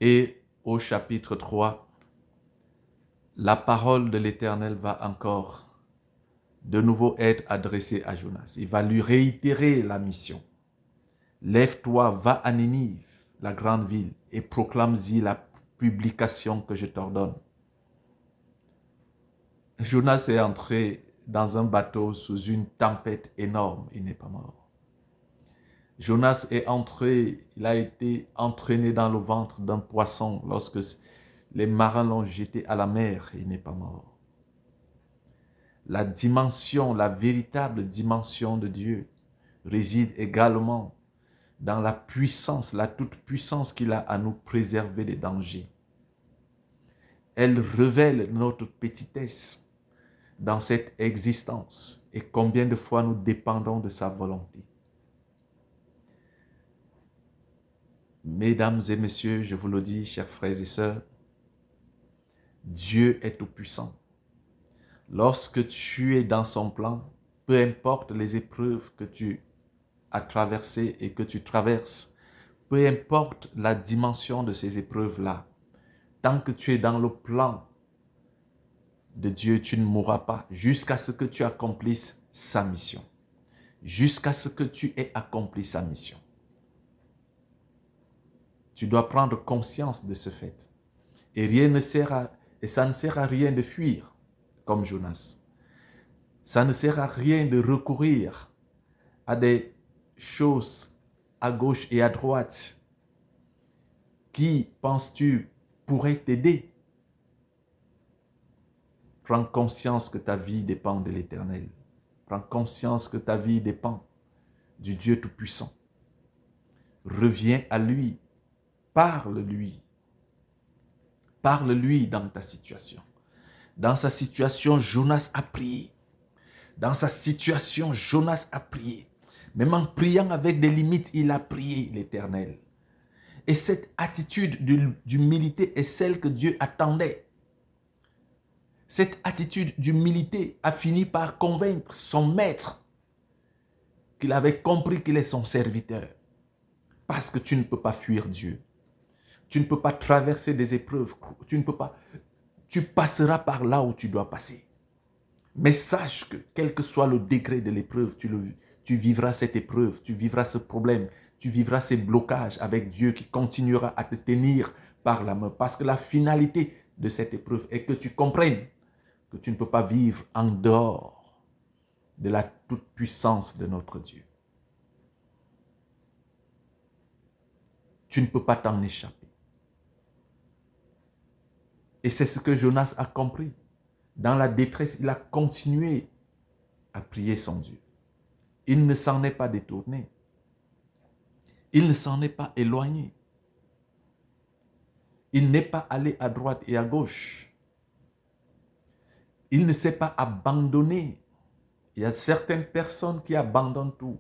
Et au chapitre 3, la parole de l'Éternel va encore de nouveau être adressée à Jonas. Il va lui réitérer la mission. Lève-toi, va à Ninive, la grande ville, et proclame-y la publication que je t'ordonne. Jonas est entré dans un bateau sous une tempête énorme. Il n'est pas mort. Jonas est entré, il a été entraîné dans le ventre d'un poisson lorsque les marins l'ont jeté à la mer. Il n'est pas mort. La dimension, la véritable dimension de Dieu réside également dans la puissance, la toute-puissance qu'il a à nous préserver des dangers. Elle révèle notre petitesse dans cette existence et combien de fois nous dépendons de sa volonté. Mesdames et messieurs, je vous le dis, chers frères et sœurs, Dieu est tout-puissant. Lorsque tu es dans son plan, peu importe les épreuves que tu as traversées et que tu traverses, peu importe la dimension de ces épreuves-là, tant que tu es dans le plan de Dieu, tu ne mourras pas jusqu'à ce que tu accomplisses sa mission. Jusqu'à ce que tu aies accompli sa mission. Tu dois prendre conscience de ce fait. Et ça ne sert à rien de fuir, comme Jonas. Ça ne sert à rien de recourir à des choses à gauche et à droite qui, penses-tu, pourraient t'aider. Prends conscience que ta vie dépend de l'Éternel. Prends conscience que ta vie dépend du Dieu Tout-Puissant. Reviens à lui. Parle-lui. Parle-lui dans ta situation. Dans sa situation, Jonas a prié. Dans sa situation, Jonas a prié. Même en priant avec des limites, il a prié l'Éternel. Et cette attitude d'humilité est celle que Dieu attendait. Cette attitude d'humilité a fini par convaincre son maître qu'il avait compris qu'il est son serviteur. Parce que tu ne peux pas fuir Dieu. Tu ne peux pas traverser des épreuves. Tu ne peux pas. Tu passeras par là où tu dois passer. Mais sache que quel que soit le degré de l'épreuve, tu vivras cette épreuve, tu vivras ce problème, tu vivras ces blocages avec Dieu qui continuera à te tenir par la main. Parce que la finalité de cette épreuve est que tu comprennes que tu ne peux pas vivre en dehors de la toute-puissance de notre Dieu. Tu ne peux pas t'en échapper. Et c'est ce que Jonas a compris. Dans la détresse, il a continué à prier son Dieu. Il ne s'en est pas détourné. Il ne s'en est pas éloigné. Il n'est pas allé à droite et à gauche. Il ne s'est pas abandonné. Il y a certaines personnes qui abandonnent tout.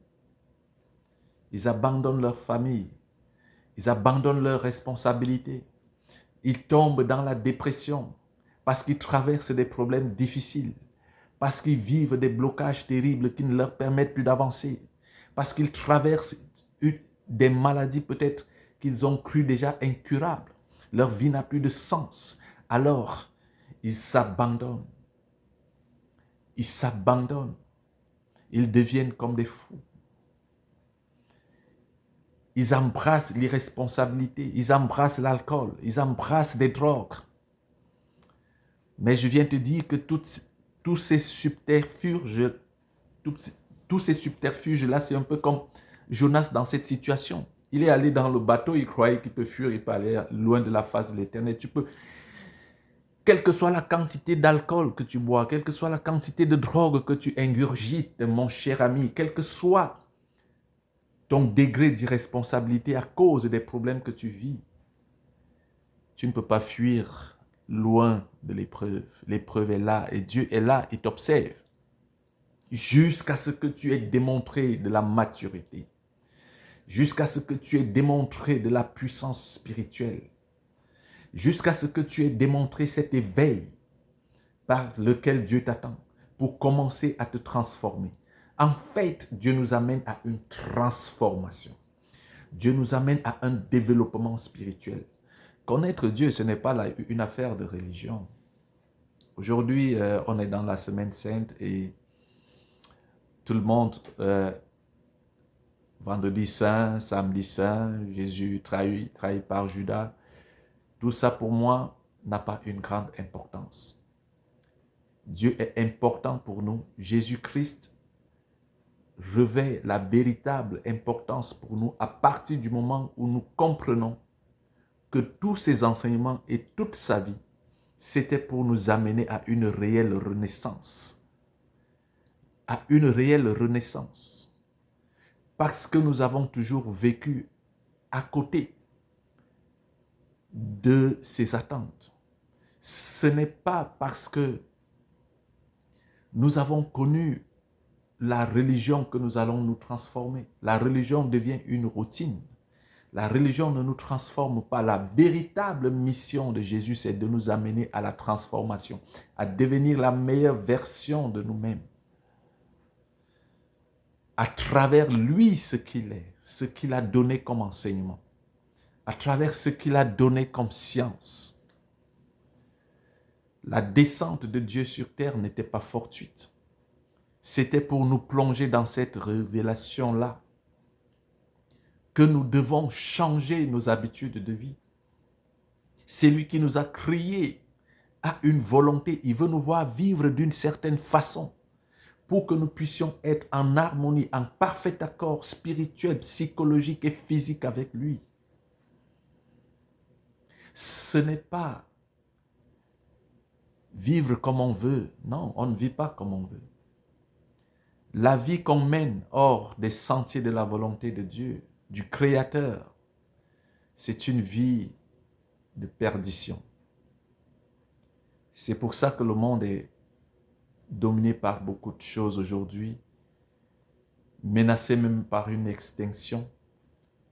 Ils abandonnent leur famille. Ils abandonnent leurs responsabilités. Ils tombent dans la dépression parce qu'ils traversent des problèmes difficiles, parce qu'ils vivent des blocages terribles qui ne leur permettent plus d'avancer, parce qu'ils traversent des maladies peut-être qu'ils ont cru déjà incurables. Leur vie n'a plus de sens. Alors, ils s'abandonnent. Ils s'abandonnent. Ils deviennent comme des fous. Ils embrassent l'irresponsabilité. Ils embrassent l'alcool. Ils embrassent des drogues. Mais je viens te dire que tous ces subterfuges, tous ces subterfuges-là, c'est un peu comme Jonas dans cette situation. Il est allé dans le bateau, il croyait qu'il peut fuir, il peut aller loin de la face de l'Éternel. Tu peux, quelle que soit la quantité d'alcool que tu bois, quelle que soit la quantité de drogue que tu ingurgites, mon cher ami, quel que soit ton degré d'irresponsabilité à cause des problèmes que tu vis, tu ne peux pas fuir loin de l'épreuve. L'épreuve est là et Dieu est là, il t'observe. Jusqu'à ce que tu aies démontré de la maturité. Jusqu'à ce que tu aies démontré de la puissance spirituelle. Jusqu'à ce que tu aies démontré cet éveil par lequel Dieu t'attend pour commencer à te transformer. En fait, Dieu nous amène à une transformation. Dieu nous amène à un développement spirituel. Connaître Dieu, ce n'est pas une affaire de religion. Aujourd'hui, on est dans la semaine sainte et tout le monde, vendredi saint, samedi saint, Jésus trahi par Judas, tout ça pour moi n'a pas une grande importance. Dieu est important pour nous. Jésus-Christ revêt la véritable importance pour nous à partir du moment où nous comprenons que tous ses enseignements et toute sa vie, c'était pour nous amener à une réelle renaissance. À une réelle renaissance. Parce que nous avons toujours vécu à côté de ses attentes. Ce n'est pas parce que nous avons connu la religion que nous allons nous transformer. La religion devient une routine. La religion ne nous transforme pas. La véritable mission de Jésus, c'est de nous amener à la transformation, à devenir la meilleure version de nous-mêmes. À travers lui, ce qu'il est, ce qu'il a donné comme enseignement, à travers ce qu'il a donné comme science. La descente de Dieu sur terre n'était pas fortuite. C'était pour nous plonger dans cette révélation-là que nous devons changer nos habitudes de vie. C'est lui qui nous a créés à une volonté. Il veut nous voir vivre d'une certaine façon pour que nous puissions être en harmonie, en parfait accord spirituel, psychologique et physique avec lui. Ce n'est pas vivre comme on veut. Non, on ne vit pas comme on veut. La vie qu'on mène hors des sentiers de la volonté de Dieu, du Créateur, c'est une vie de perdition. C'est pour ça que le monde est dominé par beaucoup de choses aujourd'hui, menacé même par une extinction,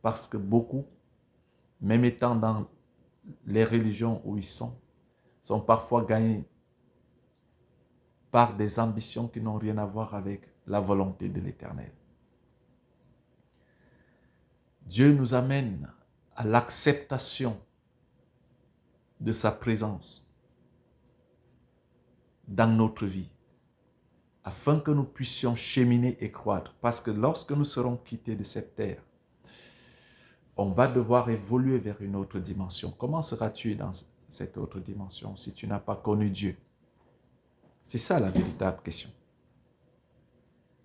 parce que beaucoup, même étant dans les religions où ils sont parfois gagnés par des ambitions qui n'ont rien à voir avec la volonté de l'Éternel. Dieu nous amène à l'acceptation de sa présence dans notre vie, afin que nous puissions cheminer et croître. Parce que lorsque nous serons quittés de cette terre, on va devoir évoluer vers une autre dimension. Comment seras-tu dans cette autre dimension si tu n'as pas connu Dieu? C'est ça la véritable question.